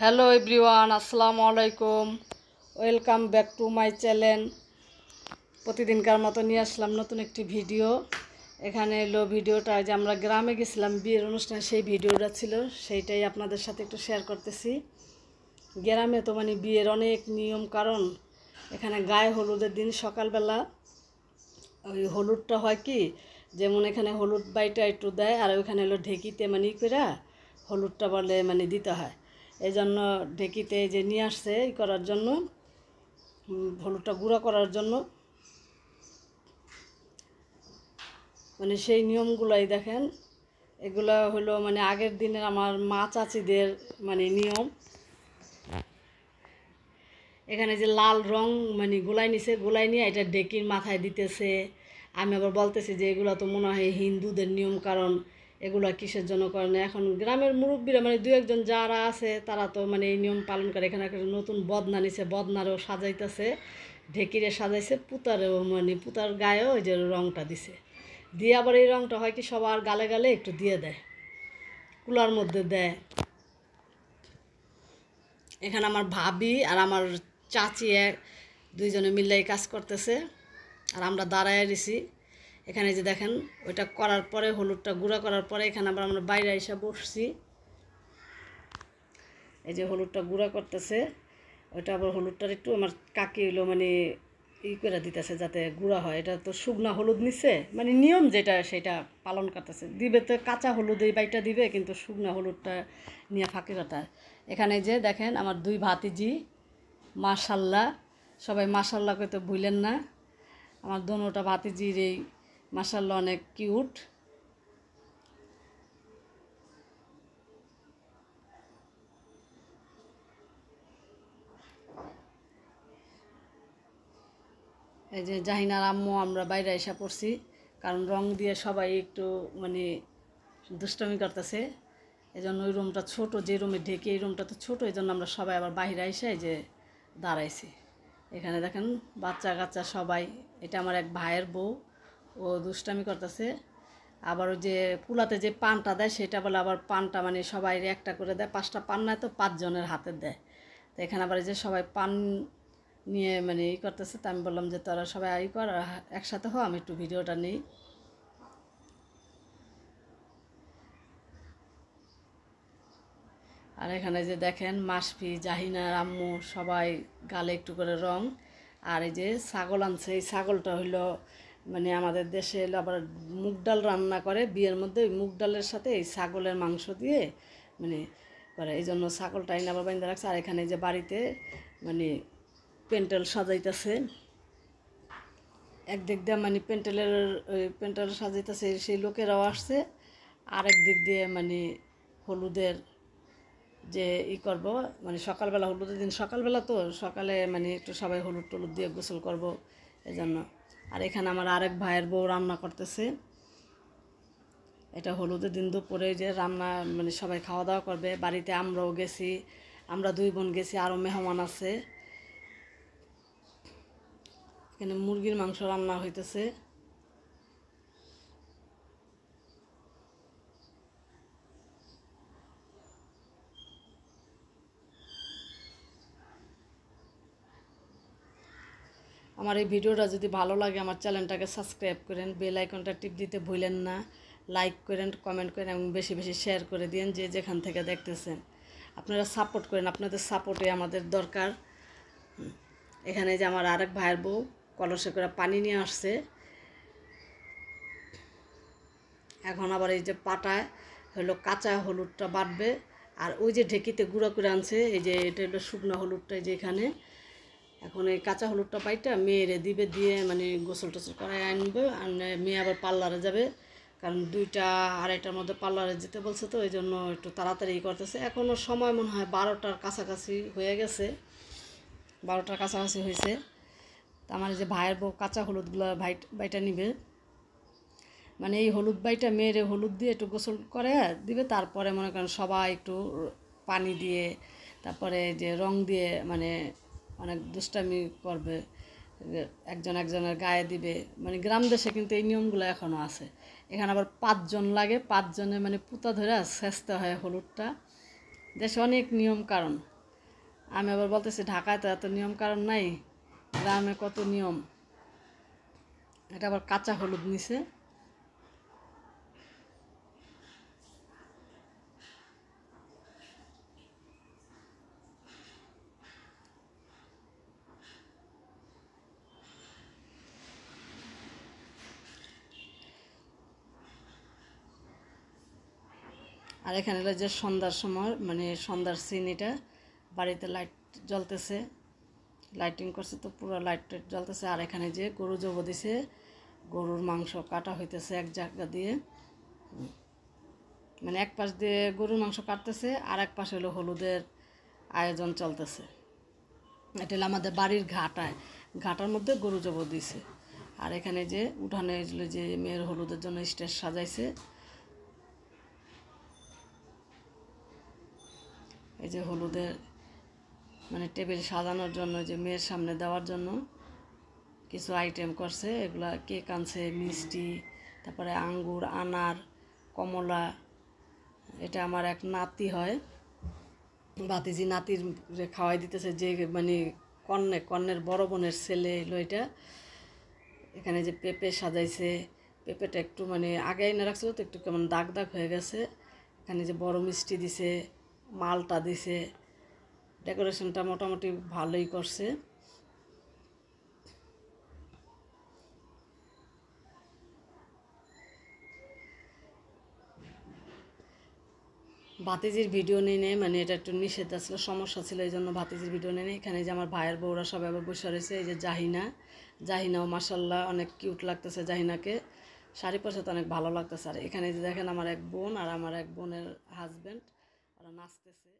Hello everyone, আসসালামু আলাইকুম। Welcome back to my channel. প্রতিদিনকার মতো নিয়ে আসলাম নতুন একটি ভিডিও। এখানে এলো ভিডিওটা যে আমরা গ্রামে গেছিলাম বিয়ের অনুষ্ঠানে, সেই ভিডিওটা ছিল, সেইটাই আপনাদের সাথে একটু শেয়ার করতেছি। গ্রামে তো মানে বিয়ের অনেক নিয়ম, কারণ এখানে গায়ে হলুদের দিন সকালবেলা ওই হলুদটা হয় কি, যেমন এখানে হলুদ বাইটা একটু দেয়, আর ওইখানে হলো ঢেকিতে মানে করে হলুদটা বলে মানে দিতে হয়। এই জন্য ঢেকিতে যে নিয়ে আসছে ই করার জন্য, হলুদটা গুঁড়া করার জন্য, মানে সেই নিয়মগুলাই দেখেন। এগুলো হলো মানে আগের দিনের আমার মা চাচিদের মানে নিয়ম। এখানে যে লাল রং মানে গোলাই নিছে, গোলাই নিয়ে এটা ডেকির মাথায় দিতেছে। আমি আবার বলতেছি যে এগুলো তো মনে হয় হিন্দুদের নিয়ম, কারণ এগুলো কিসের জন্য করে না। এখন গ্রামের মুরব্বীরা মানে দু একজন যারা আছে তারা তো মানে এই নিয়ম পালন করে। এখানে একটা নতুন বদনা নিছে, বদনারও সাজাইতেছে, ঢেকিরে সাজাইছে, পুতারেও মানে পুতার গায়েও ওই যে রংটা দিছে। দিয়ে আবার এই রংটা হয় কি সবার গালে গালে একটু দিয়ে দেয়, কুলার মধ্যে দেয়। এখানে আমার ভাবি আর আমার চাচি দুইজনে মিলে কাজ করতেছে, আর আমরা দাঁড়ায় রয়েছি। এখানে যে দেখেন ওইটা করার পরে, হলুদটা গুঁড়া করার পরে এখানে আবার আমরা বাইরে এসে বসছি। এই যে হলুদটা গুঁড়া করতেছে, ওইটা আবার হলুদটার একটু আমার কাকি হইলো মানে করে দিতেছে যাতে গুঁড়া হয়। এটা তো শুকনা হলুদ নিছে, মানে নিয়ম যেটা সেটা পালন করতেছে। দিবে তো কাঁচা হলুদ এই বাইটা দিবে, কিন্তু শুকনা হলুদটা নিয়ে ফাঁকি কাটায়। এখানে যে দেখেন আমার দুই ভাতিজি, মাশাল্লাহ, সবাই মাশাল্লাহ কইতে ভুলেন না। আমার দোনোটা ভাতিজির এই মাশাল্লাহ অনেক কিউট। এই যে জাহিনার আম্মু আমরা বাইরে এসে পড়ছি, কারণ রং দিয়ে সবাই একটু মানে দুষ্টামি করতেছে। এই জন্য ওই রুমটা ছোটো, যে রুমে ঢেকে এই রুমটা তো ছোটো, এই জন্য আমরা সবাই আবার বাইরে এসে যে দাঁড়াইছি। এখানে দেখেন বাচ্চা কাচ্চা সবাই। এটা আমার এক ভাইয়ের বউ, ও দুষ্টামি করতেছে। আবার ওই যে কুলাতে যে পানটা দেয় সেটা বলে আবার পানটা মানে সবাই একটা করে দেয়, 5টা পান নেয় তো 5 জনের হাতে দেয়। তো এখানে আবার এই যে সবাই পান নিয়ে মানে ই করতেছে। তো আমি বললাম যে তোরা সবাই ই কর, একসাথে হো, আমি একটু ভিডিওটা নিই। আর এখানে যে দেখেন মাসফি, জাহিনার আম্মু সবাই গালে একটু করে রং। আর এই যে ছাগল আনছে, এই ছাগলটা হইলো মানে আমাদের দেশে হলো আবার মুগ ডাল রান্না করে বিয়ের মধ্যে, ওই মুগ ডালের সাথে এই ছাগলের মাংস দিয়ে মানে করে, এই জন্য ছাগলটা এনে আবার বাইন্দা রাখছে। আর এখানে যে বাড়িতে মানে প্যান্ডেল সাজাইতেছে, একদিক দিয়ে মানে প্যান্ডেল সাজাইতেছে, সেই লোকেরাও আসছে। আরেক দিক দিয়ে মানে হলুদের যে করব, মানে সকালবেলা হলুদের দিন সকালবেলা তো সকালে মানে একটু সবাই হলুদ টলুদ দিয়ে গোসল করব এই জন্য। আর এখানে আমার আরেক ভাইয়ের বউ রান্না করতেছে। এটা হলুদের দিন দুপুরে যে রান্না মানে সবাই খাওয়া দাওয়া করবে। বাড়িতে আমরাও গেছি, আমরা 2 বোন গেছি, আরও মেহমান আছে। এখানে মুরগির মাংস রান্না হইতেছে। আমার এই ভিডিওটা যদি ভালো লাগে আমার চ্যানেলটাকে সাবস্ক্রাইব করেন, বেল আইকনটা টিপ দিতে ভুলেন না, লাইক করেন, কমেন্ট করেন এবং বেশি বেশি শেয়ার করে দিন যে যেখান থেকে দেখতেছেন। আপনারা সাপোর্ট করেন, আপনাদের সাপোর্টে আমাদের দরকার। এখানে যে আমার আরেক ভাইয়ের বউ কলসে করে পানি নিয়ে আসছে। এখন আবার এই যে পাটায় হলো কাঁচা হলুদটা বাটবে, আর ওই যে ঢেকিতে গুঁড়া করে আনছে, এই যে এটা হলো শুকনো হলুদটা যে এখানে। এখন এই কাঁচা হলুদটা পাইটা মেয়েরে দিবে, দিয়ে মানে গোসল টোসল করায় আনবে। আর মেয়ে আবার পার্লারে যাবে, কারণ 2টা 2:30টার মধ্যে পার্লারে যেতে বলছে, তো এই জন্য একটু তাড়াতাড়ি করতেছে। এখনও সময় মনে হয় 12টার কাছাকাছি হয়ে গেছে, 12টার কাছাকাছি হয়েছে। তো আমার যে ভাইয়ের বউ কাঁচা হলুদগুলো বাইটা নিবে, মানে এই হলুদ বাইটা মেয়েরে হলুদ দিয়ে একটু গোসল করে দিবে। তারপরে মনে করেন সবাই একটু পানি দিয়ে, তারপরে যে রং দিয়ে মানে অনেক দুষ্টামি করবে, একজন একজনের গায়ে দিবে। মানে গ্রাম দেশে কিন্তু এই নিয়মগুলো এখনও আছে। এখানে আবার 5 জন লাগে, 5 জনে মানে পুতা ধরে সেচতে হয় হলুদটা। দেশে অনেক নিয়ম কারণ। আমি আবার বলতেছি ঢাকায় তো এত নিয়ম কারণ নাই, গ্রামে কত নিয়ম। এটা আবার কাঁচা হলুদ নিছে। আর এখানে হলো যে সন্ধ্যার সময় মানে সন্ধ্যার সিন, এটা বাড়িতে লাইট জ্বলতেছে, লাইটিং করছে তো পুরো লাইট টাইট জ্বলতেছে। আর এখানে যে গরু জব দিছে, গরুর মাংস কাটা হইতেছে এক জায়গা দিয়ে, মানে এক পাশ দিয়ে গরুর মাংস কাটতেছে আর এক পাশে হলো হলুদের আয়োজন চলতেছে। এটা হলো আমাদের বাড়ির ঘাটায়, ঘাটার মধ্যে গরু জব দিছে। আর এখানে যে উঠানে যে মেয়ের হলুদের জন্য স্টেজ সাজাইছে, এই যে হলুদের মানে টেবিল সাজানোর জন্য যে মেয়ের সামনে দেওয়ার জন্য কিছু আইটেম করছে। এগুলা কেক আনছে, মিষ্টি, তারপরে আঙ্গুর, আনার, কমলা। এটা আমার এক নাতি হয়, ভাতিজি নাতির খাওয়াই দিতেছে, যে মানে কর্ণের বড় বোনের ছেলে এলো এটা। এখানে যে পেঁপে সাজাইছে, পেঁপেটা একটু মানে আগে এনে রাখছিল তো একটু কেমন দাগ দাগ হয়ে গেছে। এখানে যে বড় মিষ্টি দিছে, মালটা দিছে, ডেকোরেশনটা মোটামুটি ভালোই করছে। ভাতিজির ভিডিও নিয়ে নেই, মানে এটা একটু নিষেধ ছিল, সমস্যা ছিল, এই জন্য ভাতিজির ভিডিও নিয়ে নেই। এখানে যে আমার ভাইয়ের বউরা সবাই আবার বসে রয়েছে। এই যে জাহিনাও মাসাল্লাহ অনেক কিউট লাগতেছে জাহিনাকে, শাড়ি পরছে তো অনেক ভালো লাগতেছে। আর এখানে যে দেখেন আমার এক বোন আর আমার এক বোনের হাজব্যান্ড, ওরা নাচতেছে।